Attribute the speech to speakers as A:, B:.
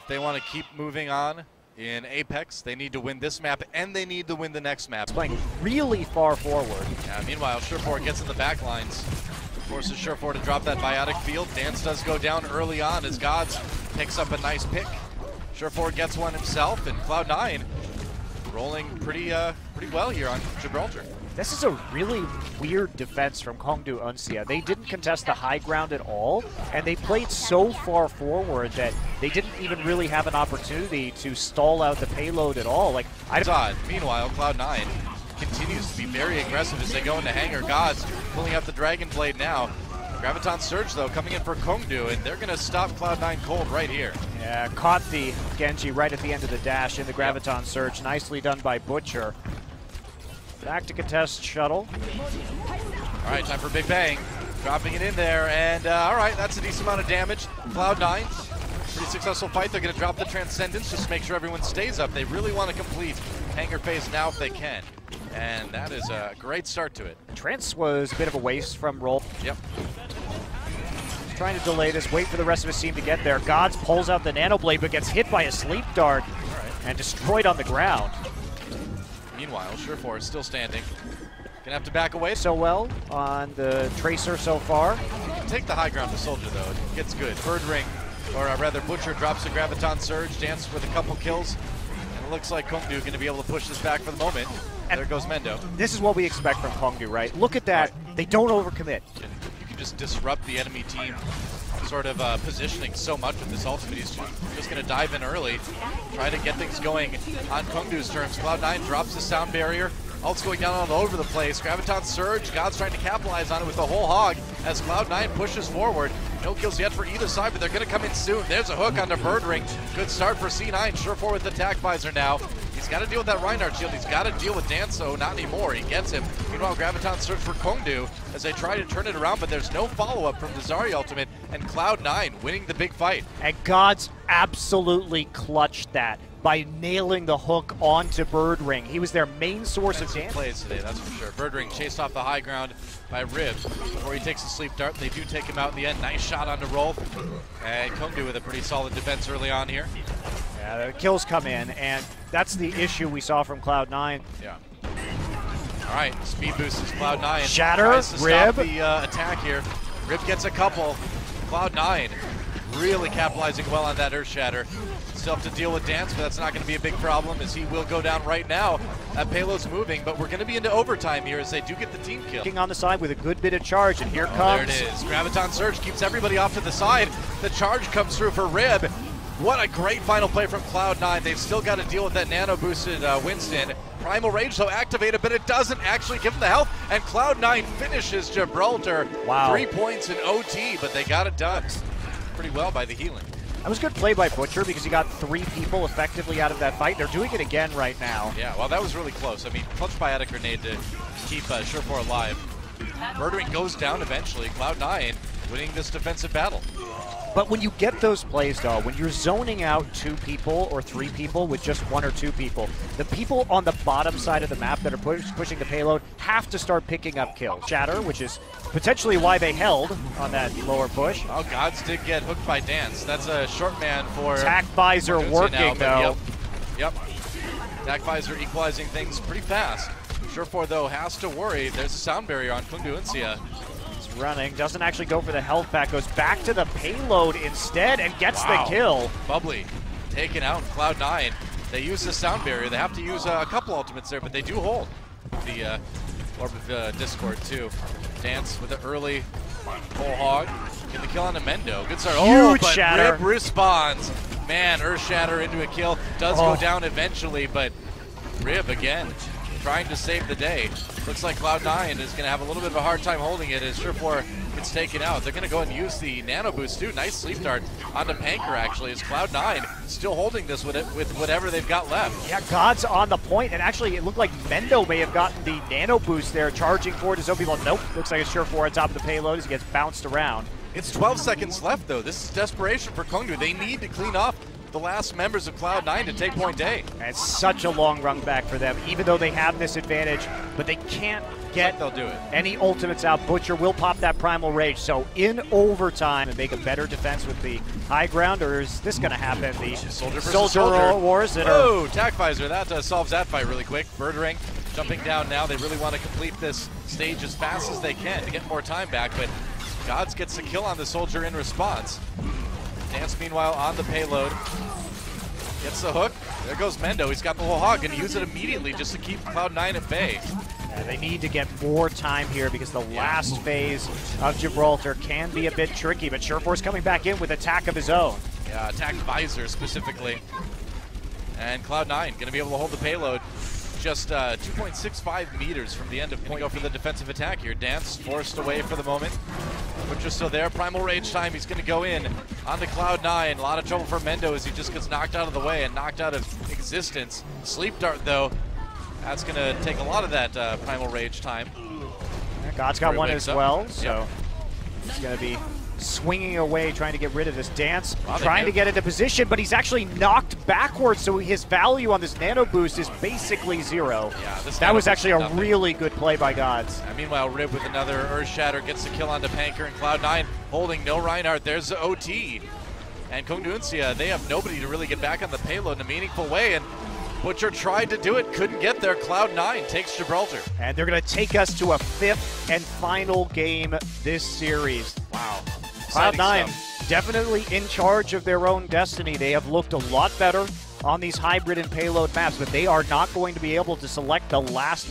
A: they want to keep moving on in Apex, they need to win this map, and they need to win the next map.
B: It's playing really far forward.
A: Yeah, meanwhile, Surefour gets in the back lines. Forces Surefour to drop that biotic field. Dance does go down early on as Gods picks up a nice pick. Surefour gets one himself, and Cloud9 rolling pretty well here on Gibraltar.
B: This is a really weird defense from KongDoo Uncia. They didn't contest the high ground at all, and they played so far forward that they didn't even really have an opportunity to stall out the payload at all. Like,
A: It's odd. Meanwhile, Cloud9 continues to be very aggressive as they go into hangar. Gods pulling out the Dragon Blade now. Graviton Surge, though, coming in for KongDoo, and they're going to stop Cloud9 cold right here.
B: Yeah, caught the Genji right at the end of the dash in the Graviton Surge. Nicely done by Butcher. Back to contest shuttle.
A: All right, time for Big Bang. Dropping it in there, and all right, that's a decent amount of damage. Cloud9, pretty successful fight. They're going to drop the Transcendence just to make sure everyone stays up. They really want to complete hangar phase now if they can, and that is a great start to it.
B: Trance was a bit of a waste from Roll.
A: Yep.
B: Trying to delay this, wait for the rest of his team to get there. Gods pulls out the Nano Blade, but gets hit by a sleep dart and destroyed on the ground.
A: Meanwhile, Surefour is still standing. Gonna have to back away.
B: So well on the Tracer so far.
A: You can take the high ground to Soldier, though. It gets good. Bird Ring, or rather Butcher drops the Graviton Surge, Dance with a couple kills. And it looks like KongDoo going to be able to push this back for the moment. And there goes Mendo.
B: This is what we expect from KongDoo, right? Look at that. They don't overcommit.
A: You can just disrupt the enemy team sort of positioning so much with this ultimate. He's just going to dive in early, try to get things going on KongDoo's terms. Cloud9 drops the sound barrier. Ult's going down all over the place. Graviton Surge, God's trying to capitalize on it with the whole hog as Cloud9 pushes forward. No kills yet for either side, but they're going to come in soon. There's a hook onto Bird Ring. Good start for C9. Surefour with the attack visor now. He's got to deal with that Reinhardt shield. He's got to deal with Danso. Not anymore. He gets him. Meanwhile, Graviton Surge for KongDoo as they try to turn it around, but there's no follow-up from the Zarya ultimate, and Cloud9 winning the big fight.
B: And Gods absolutely clutched that by nailing the hook onto Bird Ring. He was their main source of damage.
A: Plays today, that's for sure. Bird Ring chased off the high ground by Rib before he takes the sleep dart. They do take him out in the end. Nice shot onto Rolf. And KongDoo with a pretty solid defense early on here.
B: Yeah, the kills come in, and that's the issue we saw from Cloud9.
A: Yeah. All right, speed boost is Cloud9.
B: Shatter,
A: tries to
B: Rib.
A: stop the attack here. Rib gets a couple. Cloud9 really capitalizing well on that Earth Shatter. Still have to deal with Dance, but that's not going to be a big problem as he will go down right now. That payload's moving, but we're going to be into overtime here as they do get the team kill.
B: On the side with a good bit of charge, and here comes.
A: There it is. Graviton Surge keeps everybody off to the side. The charge comes through for Rib. What a great final play from Cloud9. They've still got to deal with that nano-boosted Winston. Primal Rage, though, activated, but it doesn't actually give them the health, and Cloud9 finishes Gibraltar.
B: Wow.
A: 3 points in OT, but they got it done pretty well by the healing.
B: That was good play by Butcher because he got 3 people effectively out of that fight. They're doing it again right now.
A: Yeah, well, that was really close. I mean, clutch biotic grenade to keep Surefour alive. Murdering goes down eventually. Cloud9 winning this defensive battle.
B: But when you get those plays, though, when you're zoning out 2 people or 3 people with just 1 or 2 people, the people on the bottom side of the map that are pushing the payload have to start picking up kills. Shatter, which is potentially why they held on that lower push.
A: Oh, Gods did get hooked by Dance. That's a short man for...
B: Attack visor working, though.
A: Yep. Attack visor equalizing things pretty fast. Surefour, though, has to worry. There's a sound barrier on KongDoo Uncia.
B: Running, doesn't actually go for the health pack, goes back to the payload instead and gets the kill.
A: Bubbly taken out. Cloud9, they use the sound barrier. They have to use a couple ultimates there, but they do hold the Orb of Discord too. Dance with the early whole hog. Get the kill on Mendo. Good start.
B: Huge
A: but
B: shatter.
A: Rib responds. Man, Earth Shatter into a kill. Does go down eventually, but Rib again trying to save the day. Looks like Cloud9 is going to have a little bit of a hard time holding it as Surefour gets taken out. They're going to go and use the nano boost too. Nice sleep dart onto Panker actually as Cloud9 still holding this with whatever they've got left.
B: Yeah, God's on the point, and actually it looked like Mendo may have gotten the nano boost there, charging forward to some people. Nope, looks like it's Surefour on top of the payload as he gets bounced around.
A: It's 12 seconds left though. This is desperation for KongDoo. They need to clean off the last members of Cloud9 to take point A.
B: And it's such a long run back for them, even though they have this advantage, but they can't get
A: They'll do it.
B: any ultimates out. Butcher will pop that Primal Rage, so in overtime and make a better defense with the high ground, or is this going to happen? The
A: Soldier versus Soldier
B: wars that
A: oh, Tac Visor, that solves that fight really quick. Birdering jumping down now. They really want to complete this stage as fast as they can to get more time back, but Gods gets a kill on the Soldier in response. Dance, meanwhile, on the payload. Gets the hook. There goes Mendo. He's got the whole hog and use it immediately just to keep Cloud9 at bay.
B: Yeah, they need to get more time here because the last phase of Gibraltar can be a bit tricky, but Sureforce coming back in with attack of his own.
A: Yeah, attack Visor specifically. And Cloud9 going to be able to hold the payload just 2.65 meters from the end of point. Go for the defensive attack here. Dance forced away for the moment. Butcher's still there. Primal Rage time. He's going to go in onto Cloud9. A lot of trouble for Mendo as he just gets knocked out of the way and knocked out of existence. Sleep Dart, though, that's going to take a lot of that Primal Rage time.
B: Yeah, God's got one as well, so he's going to be swinging away, trying to get rid of this. Dance, trying to get into position, but he's actually knocked backwards, so his value on this nano boost is basically zero.
A: Yeah,
B: that was actually a really good play by Gods.
A: Meanwhile, Rib with another Earth Shatter gets the kill onto Panker, and Cloud9 holding no Reinhardt. There's the OT. And KongDoo Uncia, they have nobody to really get back on the payload in a meaningful way, and Butcher tried to do it, couldn't get there. Cloud9 takes Gibraltar.
B: And they're going to take us to a fifth and final game this series.
A: Wow.
B: Cloud9 definitely in charge of their own destiny. They have looked a lot better on these hybrid and payload maps, but they are not going to be able to select the last